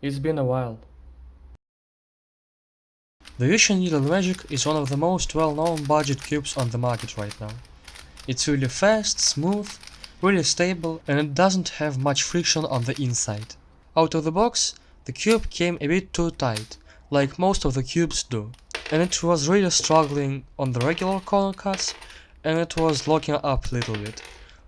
It's been a while. The Yuxin Little Magic is one of the most well-known budget cubes on the market right now. It's really fast, smooth, really stable, and it doesn't have much friction on the inside. Out of the box, the cube came a bit too tight, like most of the cubes do, and it was really struggling on the regular corner cuts, and it was locking up a little bit.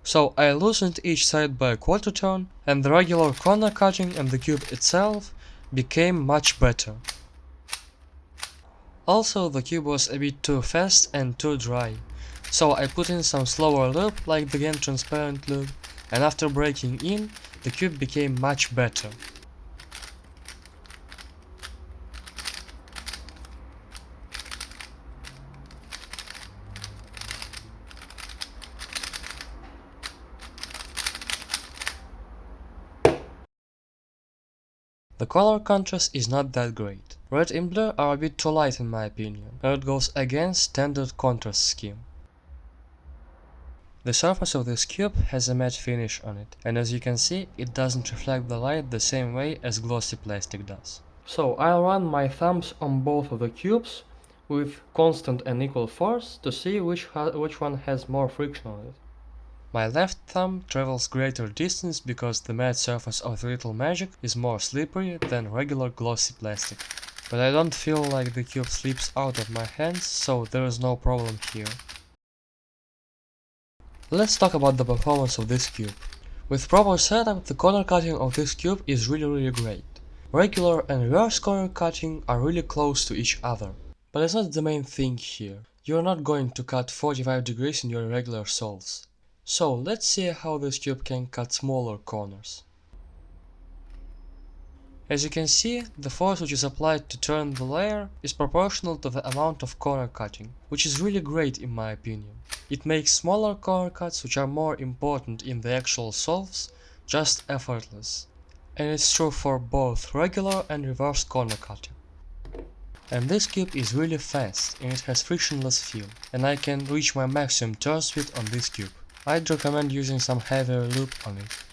So I loosened each side by a quarter turn, and the regular corner cutting and the cube itself became much better. Also, the cube was a bit too fast and too dry, so I put in some slower loop like the game transparent loop, and after breaking in, the cube became much better. The color contrast is not that great. Red and blue are a bit too light in my opinion, and it goes against standard contrast scheme. The surface of this cube has a matte finish on it, and as you can see, it doesn't reflect the light the same way as glossy plastic does. So I'll run my thumbs on both of the cubes with constant and equal force to see which one has more friction on it. My left thumb travels greater distance because the matte surface of the Little Magic is more slippery than regular glossy plastic. But I don't feel like the cube slips out of my hands, so there is no problem here. Let's talk about the performance of this cube. With proper setup, the corner cutting of this cube is really great. Regular and reverse corner cutting are really close to each other. But it's not the main thing here. You're not going to cut 45 degrees in your regular solves. So let's see how this cube can cut smaller corners. As you can see, the force which is applied to turn the layer is proportional to the amount of corner cutting, which is really great in my opinion. It makes smaller corner cuts, which are more important in the actual solves, just effortless. And it's true for both regular and reverse corner cutting. And this cube is really fast and it has frictionless feel, and I can reach my maximum turn speed on this cube. I'd recommend using some heavier loop on it.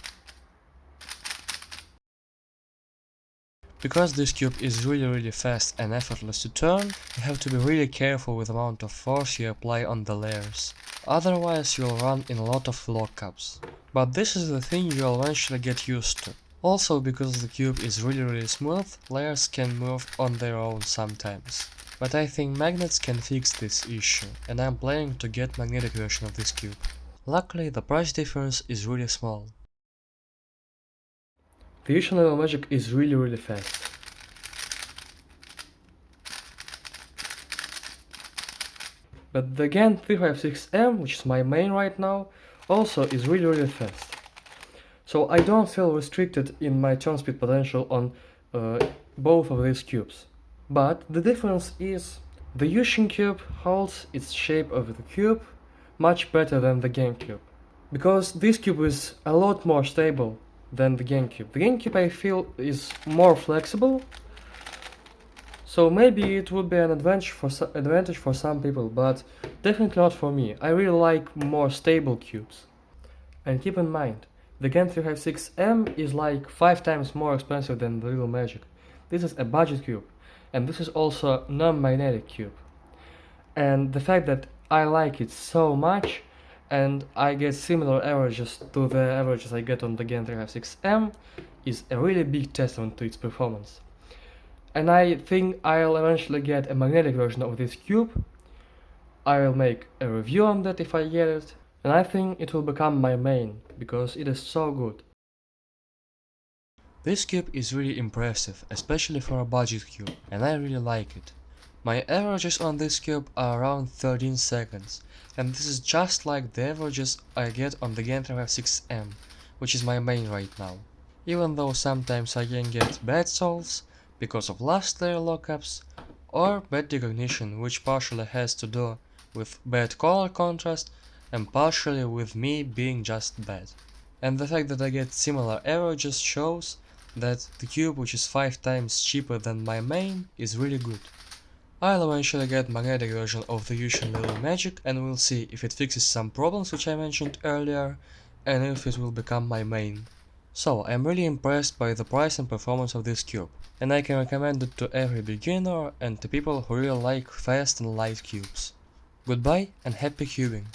Because this cube is really fast and effortless to turn, you have to be really careful with the amount of force you apply on the layers. Otherwise you'll run in a lot of lockups. But this is the thing you'll eventually get used to. Also, because the cube is really smooth, layers can move on their own sometimes. But I think magnets can fix this issue, and I'm planning to get magnetic version of this cube. Luckily, the price difference is really small. The Yuxin Little Magic is really fast. But the GAN 356M, which is my main right now, also is really fast. So I don't feel restricted in my turn speed potential on both of these cubes. But the difference is the Yuxin cube holds its shape of the cube much better than the GameCube, because this cube is a lot more stable than the GameCube. The GameCube I feel is more flexible, so maybe it would be an advantage for some people, but definitely not for me. I really like more stable cubes. And keep in mind, the GAN 356M is like 5 times more expensive than the Little Magic. This is a budget cube, and this is also a non-magnetic cube. And the fact that I like it so much and I get similar averages to the averages I get on the GAN 356M is a really big testament to its performance. And I think I'll eventually get a magnetic version of this cube. I'll make a review on that if I get it, and I think it will become my main, because it is so good. This cube is really impressive, especially for a budget cube, and I really like it. My averages on this cube are around 13 seconds, and this is just like the averages I get on the GAN 356M, which is my main right now. Even though sometimes I can get bad solves because of last layer lockups, or bad recognition, which partially has to do with bad color contrast and partially with me being just bad. And the fact that I get similar averages shows that the cube, which is 5 times cheaper than my main, is really good. I'll eventually get magnetic version of the Yuxin Little Magic, and we'll see if it fixes some problems which I mentioned earlier, and if it will become my main. So I'm really impressed by the price and performance of this cube, and I can recommend it to every beginner and to people who really like fast and light cubes. Goodbye and happy cubing!